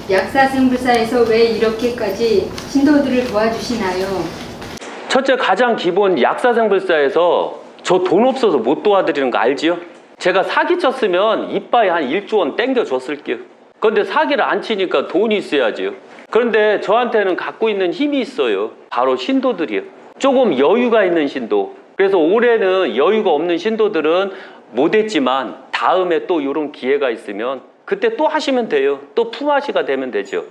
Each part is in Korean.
약사승불사에서 왜 이렇게까지 신도들을 도와주시나요? 첫째, 가장 기본 약사생불사에서 저 돈 없어서 못 도와드리는 거 알지요? 제가 사기 쳤으면 이빠이 한 1조 원 땡겨줬을게요. 그런데 사기를 안 치니까 돈이 있어야지요. 그런데 저한테는 갖고 있는 힘이 있어요. 바로 신도들이요. 조금 여유가 있는 신도. 그래서 올해는 여유가 없는 신도들은 못했지만 다음에 또 이런 기회가 있으면 그때 또 하시면 돼요. 또 품앗이가 되면 되죠.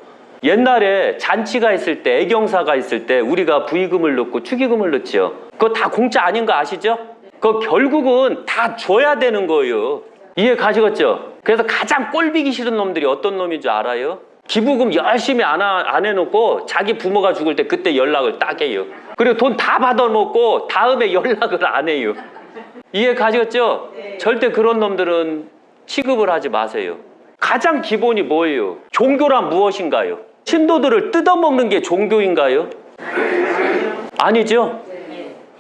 옛날에 잔치가 있을 때, 애경사가 있을 때 우리가 부의금을 넣고 축의금을 넣죠. 그거 다 공짜 아닌 거 아시죠? 그거 결국은 다 줘야 되는 거예요. 이해 가시겠죠? 그래서 가장 꼴비기 싫은 놈들이 어떤 놈인 줄 알아요? 기부금 열심히 안 해놓고 자기 부모가 죽을 때 그때 연락을 딱 해요. 그리고 돈 다 받아먹고 다음에 연락을 안 해요. 이해 가시겠죠? 네. 절대 그런 놈들은 취급을 하지 마세요. 가장 기본이 뭐예요? 종교란 무엇인가요? 신도들을 뜯어먹는 게 종교인가요? 아니죠?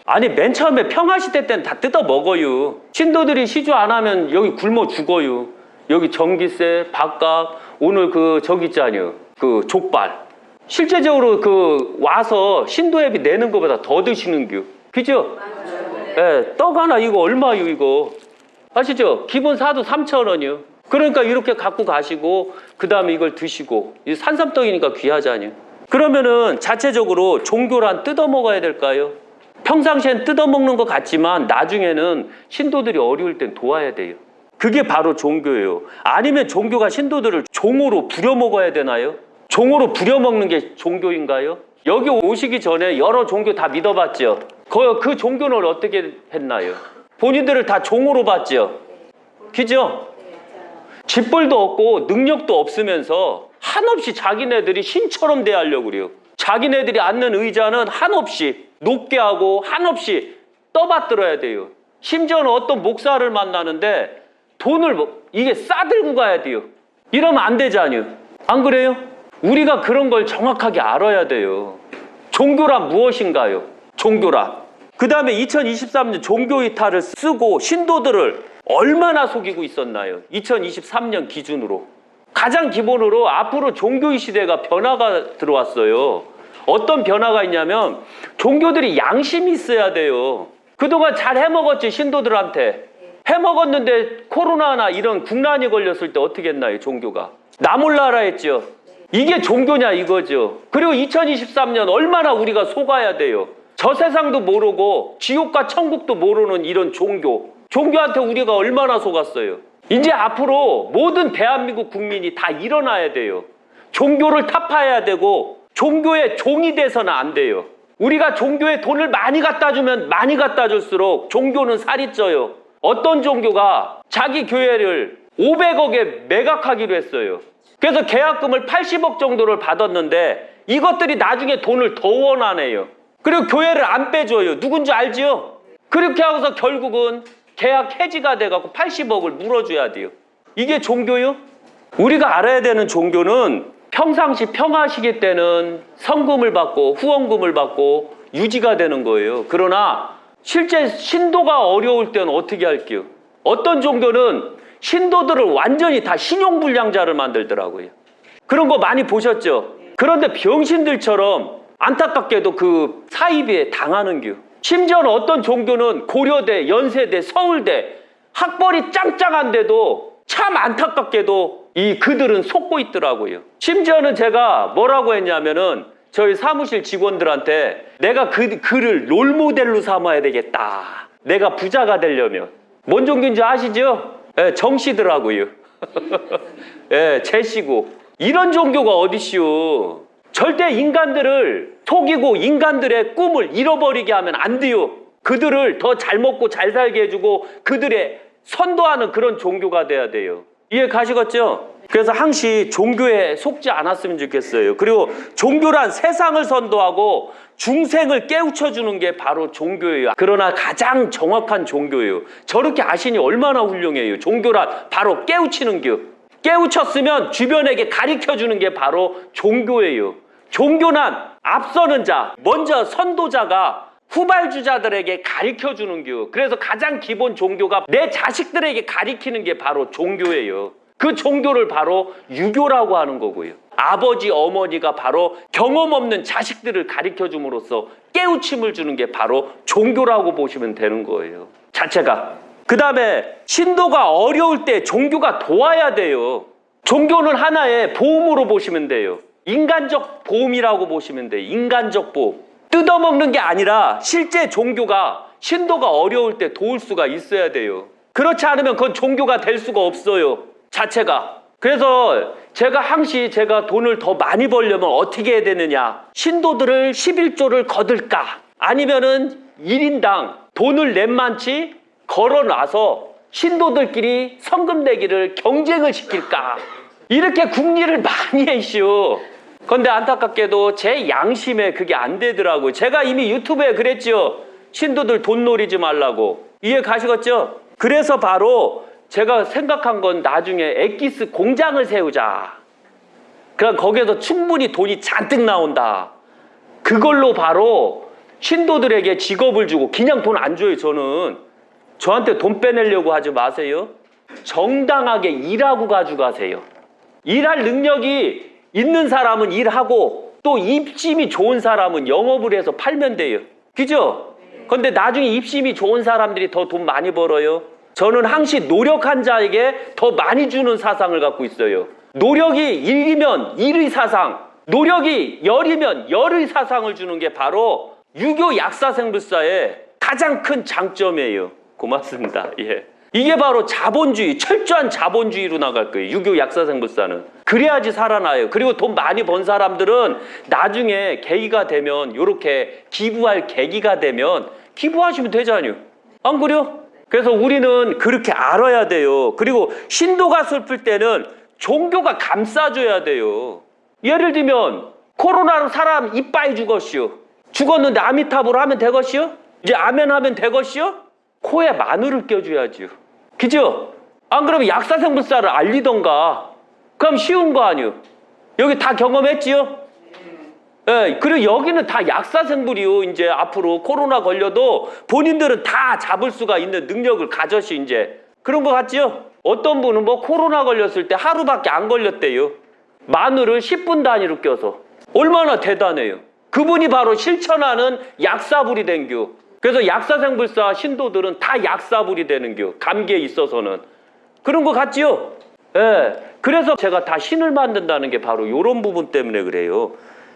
아니, 맨 처음에 평화시대 때는 다 뜯어먹어요. 신도들이 시주 안 하면 여기 굶어 죽어요. 여기 전기세, 밥값, 오늘 저기 있잖아요. 족발. 실제적으로 와서 신도회비 내는 것보다 더 드시는 겨. 그죠? 예, 떡 하나 이거 얼마요, 이거? 아시죠? 기본 사도 3,000원이요. 그러니까 이렇게 갖고 가시고 그 다음에 이걸 드시고 이 산삼떡이니까 귀하잖아요. 그러면은 자체적으로 종교란 뜯어먹어야 될까요? 평상시엔 뜯어먹는 것 같지만 나중에는 신도들이 어려울 땐 도와야 돼요. 그게 바로 종교예요. 아니면 종교가 신도들을 종으로 부려먹어야 되나요? 종으로 부려먹는 게 종교인가요? 여기 오시기 전에 여러 종교 다 믿어봤죠? 그 종교는 어떻게 했나요? 본인들을 다 종으로 봤죠? 그죠? 집벌도 없고 능력도 없으면서 한없이 자기네들이 신처럼 대하려고 그래요. 자기네들이 앉는 의자는 한없이 높게 하고 한없이 떠받들어야 돼요. 심지어는 어떤 목사를 만나는데 돈을 이게 싸들고 가야 돼요. 이러면 안 되잖아요. 안 그래요? 우리가 그런 걸 정확하게 알아야 돼요. 종교란 무엇인가요? 종교란. 그 다음에 2023년 종교이탈을 쓰고 신도들을 얼마나 속이고 있었나요? 2023년 기준으로. 가장 기본으로 앞으로 종교의 시대가 변화가 들어왔어요. 어떤 변화가 있냐면 종교들이 양심이 있어야 돼요. 그동안 잘 해먹었지, 신도들한테. 해먹었는데 코로나나 이런 국난이 걸렸을 때 어떻게 했나요, 종교가? 나 몰라라 했죠. 이게 종교냐 이거죠. 그리고 2023년 얼마나 우리가 속아야 돼요. 저 세상도 모르고 지옥과 천국도 모르는 이런 종교한테 우리가 얼마나 속았어요. 이제 앞으로 모든 대한민국 국민이 다 일어나야 돼요. 종교를 타파해야 되고 종교의 종이 돼서는 안 돼요. 우리가 종교에 돈을 많이 갖다 주면 많이 갖다 줄수록 종교는 살이 쪄요. 어떤 종교가 자기 교회를 500억에 매각하기로 했어요. 그래서 계약금을 80억 정도를 받았는데 이것들이 나중에 돈을 더 원하네요. 그리고 교회를 안 빼줘요. 누군지 알지요? 그렇게 하고서 결국은 계약 해지가 돼갖고 80억을 물어줘야 돼요. 이게 종교요? 우리가 알아야 되는 종교는 평상시 평화시기 때는 성금을 받고 후원금을 받고 유지가 되는 거예요. 그러나 실제 신도가 어려울 때는 어떻게 할게요? 어떤 종교는 신도들을 완전히 다 신용불량자를 만들더라고요. 그런 거 많이 보셨죠? 그런데 병신들처럼 안타깝게도 그 사이비에 당하는 겨. 심지어는 어떤 종교는 고려대, 연세대, 서울대 학벌이 짱짱한데도 참 안타깝게도 그들은 속고 있더라고요. 심지어는 제가 뭐라고 했냐면은 저희 사무실 직원들한테 내가 그를 롤모델로 삼아야 되겠다. 내가 부자가 되려면. 뭔 종교인지 아시죠? 예, 정씨더라고요. 예, 제씨고. 이런 종교가 어디시오? 절대 인간들을 속이고 인간들의 꿈을 잃어버리게 하면 안 돼요. 그들을 더 잘 먹고 잘 살게 해주고 그들의 선도하는 그런 종교가 돼야 돼요. 이해 가시겠죠? 그래서 항시 종교에 속지 않았으면 좋겠어요. 그리고 종교란 세상을 선도하고 중생을 깨우쳐주는 게 바로 종교예요. 그러나 가장 정확한 종교예요. 저렇게 아시니 얼마나 훌륭해요. 종교란 바로 깨우치는 교. 깨우쳤으면 주변에게 가르쳐주는 게 바로 종교예요. 종교란 앞서는 자, 먼저 선도자가 후발주자들에게 가르쳐주는 교. 그래서 가장 기본 종교가 내 자식들에게 가르치는 게 바로 종교예요. 그 종교를 바로 유교라고 하는 거고요. 아버지, 어머니가 바로 경험 없는 자식들을 가르쳐줌으로써 깨우침을 주는 게 바로 종교라고 보시면 되는 거예요. 자체가. 그 다음에 신도가 어려울 때 종교가 도와야 돼요. 종교는 하나의 보험으로 보시면 돼요. 인간적 보험이라고 보시면 돼요. 인간적 보험. 뜯어먹는 게 아니라 실제 종교가 신도가 어려울 때 도울 수가 있어야 돼요. 그렇지 않으면 그건 종교가 될 수가 없어요. 자체가. 그래서 제가 항시 제가 돈을 더 많이 벌려면 어떻게 해야 되느냐. 신도들을 11조를 거둘까? 아니면은 1인당 돈을 넷만치 걸어놔서 신도들끼리 성금 내기를 경쟁을 시킬까? 이렇게 궁리를 많이 해시오. 그런데 안타깝게도 제 양심에 그게 안 되더라고요. 제가 이미 유튜브에 그랬죠. 신도들 돈 노리지 말라고. 이해 가시겠죠? 그래서 바로 제가 생각한 건 나중에 엑기스 공장을 세우자. 그럼 거기에서 충분히 돈이 잔뜩 나온다. 그걸로 바로 신도들에게 직업을 주고 그냥 돈 안 줘요. 저한테 돈 빼내려고 하지 마세요. 정당하게 일하고 가져가세요. 일할 능력이 있는 사람은 일하고 또 입심이 좋은 사람은 영업을 해서 팔면 돼요. 그죠? 그런데 나중에 입심이 좋은 사람들이 더 돈 많이 벌어요. 저는 항시 노력한 자에게 더 많이 주는 사상을 갖고 있어요. 노력이 1이면 1의 사상, 노력이 10이면 10의 사상을 주는 게 바로 유교 약사생불사의 가장 큰 장점이에요. 고맙습니다. 예. 이게 바로 자본주의, 철저한 자본주의로 나갈 거예요. 유교 약사생불사는. 그래야지 살아나요. 그리고 돈 많이 번 사람들은 나중에 계기가 되면 이렇게 기부할 계기가 되면 기부하시면 되잖아요. 안 그래요? 그래서 우리는 그렇게 알아야 돼요. 그리고 신도가 슬플 때는 종교가 감싸줘야 돼요. 예를 들면 코로나로 사람 이빠이 죽었시오. 죽었는데 아미타불 하면 되겠시오? 이제 아멘 하면 되겠시오? 코에 마늘을 껴줘야지요. 그죠? 안 그러면 약사생불사를 알리던가. 그럼 쉬운 거 아니요. 여기 다 경험했지요? 예, 그리고 여기는 다 약사생불이요. 이제 앞으로 코로나 걸려도 본인들은 다 잡을 수가 있는 능력을 가졌시 이제. 그런 거 같지요? 어떤 분은 뭐 코로나 걸렸을 때 하루밖에 안 걸렸대요. 마늘을 10분 단위로 껴서. 얼마나 대단해요. 그분이 바로 실천하는 약사불이 된 교. 그래서 약사생불사 신도들은 다 약사불이 되는 교. 감기에 있어서는. 그런 거 같지요? 예. 그래서 제가 다 신을 만든다는 게 바로 이런 부분 때문에 그래요.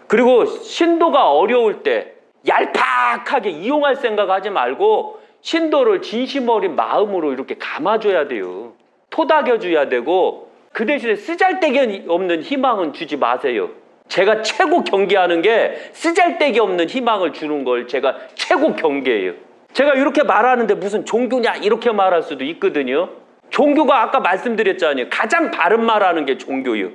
그리고 신도가 어려울 때 얄팍하게 이용할 생각하지 말고 신도를 진심 어린 마음으로 이렇게 감아줘야 돼요. 토닥여줘야 되고 그 대신에 쓰잘데기 없는 희망은 주지 마세요. 제가 최고 경계하는 게 쓰잘데기 없는 희망을 주는 걸 제가 최고 경계해요. 제가 이렇게 말하는데 무슨 종교냐 이렇게 말할 수도 있거든요. 종교가 아까 말씀드렸잖아요. 가장 바른 말하는 게 종교예요.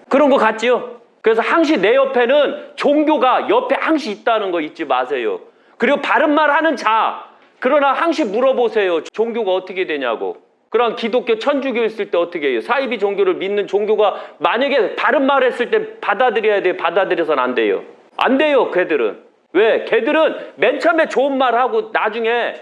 그런 거 같지요? 그래서 항시 내 옆에는 종교가 옆에 항시 있다는 거 잊지 마세요. 그리고 바른 말 하는 자, 그러나 항시 물어보세요. 종교가 어떻게 되냐고. 그럼 기독교, 천주교 있을 때 어떻게 해요? 사이비 종교를 믿는 종교가 만약에 바른 말 했을 때 받아들여야 돼요? 받아들여서는 안 돼요? 안 돼요, 걔들은. 왜? 걔들은 맨 처음에 좋은 말 하고 나중에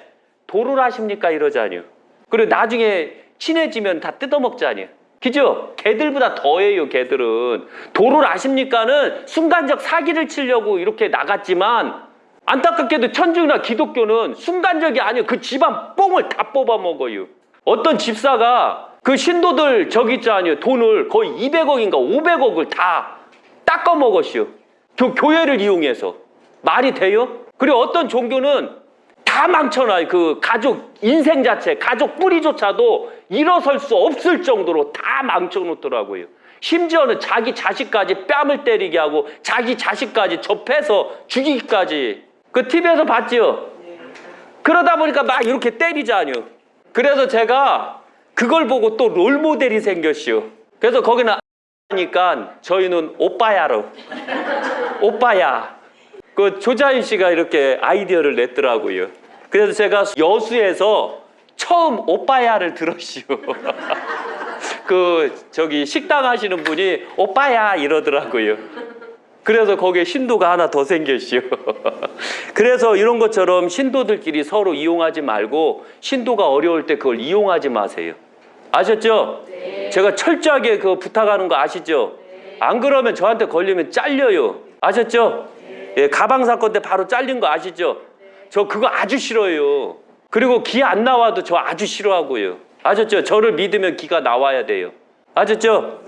도를 하십니까? 이러잖아요. 그리고 나중에 친해지면 다 뜯어먹잖아요. 그죠? 걔들보다 더해요, 걔들은. 도를 아십니까는 순간적 사기를 치려고 이렇게 나갔지만 안타깝게도 천주교나 기독교는 순간적이 아니에요. 그 집안 뽕을 다 뽑아먹어요. 어떤 집사가 그 신도들 저기 있잖아요. 돈을 거의 200억인가 500억을 다 닦아먹었어요. 교회를 이용해서. 말이 돼요? 그리고 어떤 종교는 다 망쳐놔요. 그 가족 인생 자체, 가족 뿌리조차도 일어설 수 없을 정도로 다 망쳐놓더라고요. 심지어는 자기 자식까지 뺨을 때리게 하고 자기 자식까지 접해서 죽이기까지. 그 TV에서 봤죠? 그러다 보니까 막 이렇게 때리잖아요. 그래서 제가 그걸 보고 또 롤모델이 생겼시오. 그래서 거기는 하니까 저희는 오빠야로. 오빠야. 그 조자인 씨가 이렇게 아이디어를 냈더라고요. 그래서 제가 여수에서 처음 오빠야를 들었시오. 저기 식당 하시는 분이 오빠야 이러더라고요. 그래서 거기에 신도가 하나 더 생겼시오. 그래서 이런 것처럼 신도들끼리 서로 이용하지 말고 신도가 어려울 때 그걸 이용하지 마세요. 아셨죠? 네. 제가 철저하게 그 부탁하는 거 아시죠? 안 그러면 저한테 걸리면 잘려요. 아셨죠? 예, 가방 사건 때 바로 잘린 거 아시죠? 저 그거 아주 싫어요. 그리고 기 안 나와도 저 아주 싫어하고요. 아셨죠? 저를 믿으면 기가 나와야 돼요. 아셨죠?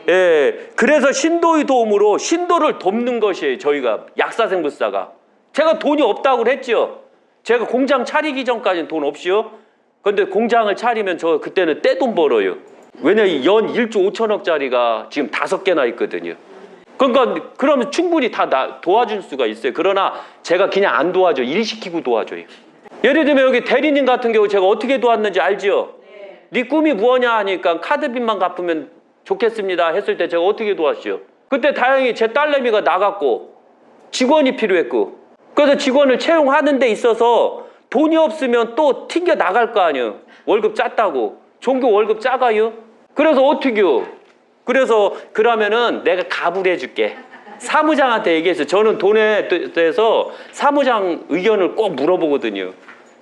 예, 그래서 신도의 도움으로 신도를 돕는 것이에요. 저희가 약사생불사가. 제가 돈이 없다고 그랬죠. 제가 공장 차리기 전까지는 돈 없이요. 근데 공장을 차리면 저 그때는 떼돈 벌어요. 왜냐면 연 1조 5천억짜리가 지금 5개나 있거든요. 그러니까 그러면 충분히 다 도와줄 수가 있어요. 그러나 제가 그냥 안 도와줘. 일 시키고 도와줘요. 예를 들면 여기 대리님 같은 경우 제가 어떻게 도왔는지 알지요? 네 꿈이 무엇냐 하니까 카드빚만 갚으면 좋겠습니다 했을 때 제가 어떻게 도왔죠? 그때 다행히 제 딸내미가 나갔고 직원이 필요했고 그래서 직원을 채용하는 데 있어서 돈이 없으면 또 튕겨 나갈 거 아니에요. 월급 짰다고. 종교 월급 작아요? 그래서 어떻게요? 그래서 그러면은 내가 갑을 해줄게. 사무장한테 얘기했어요. 저는 돈에 대해서 사무장 의견을 꼭 물어보거든요.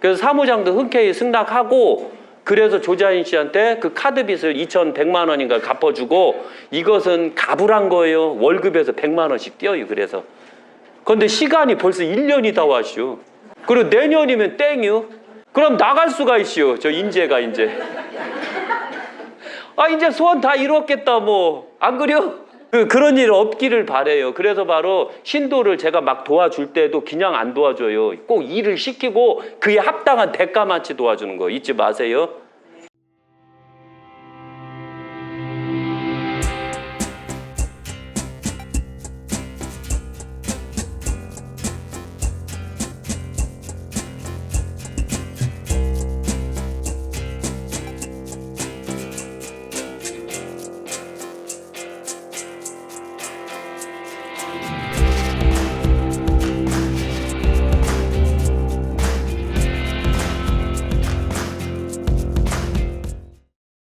그래서 사무장도 흔쾌히 승낙하고 그래서 조자인 씨한테 그 카드빚을 2,100만 원인가 갚아주고 이것은 갑을 한 거예요. 월급에서 100만 원씩 떼어요. 그래서. 그런데 시간이 벌써 1년이 다 왔슈. 그리고 내년이면 땡이요. 그럼 나갈 수가 있슈. 저 인재가 이제. 아 이제 소원 다 이뤘겠다 뭐. 안 그래요? 그런 일 없기를 바래요. 그래서 바로 신도를 제가 막 도와줄 때도 그냥 안 도와줘요. 꼭 일을 시키고 그에 합당한 대가만치 도와주는 거 잊지 마세요.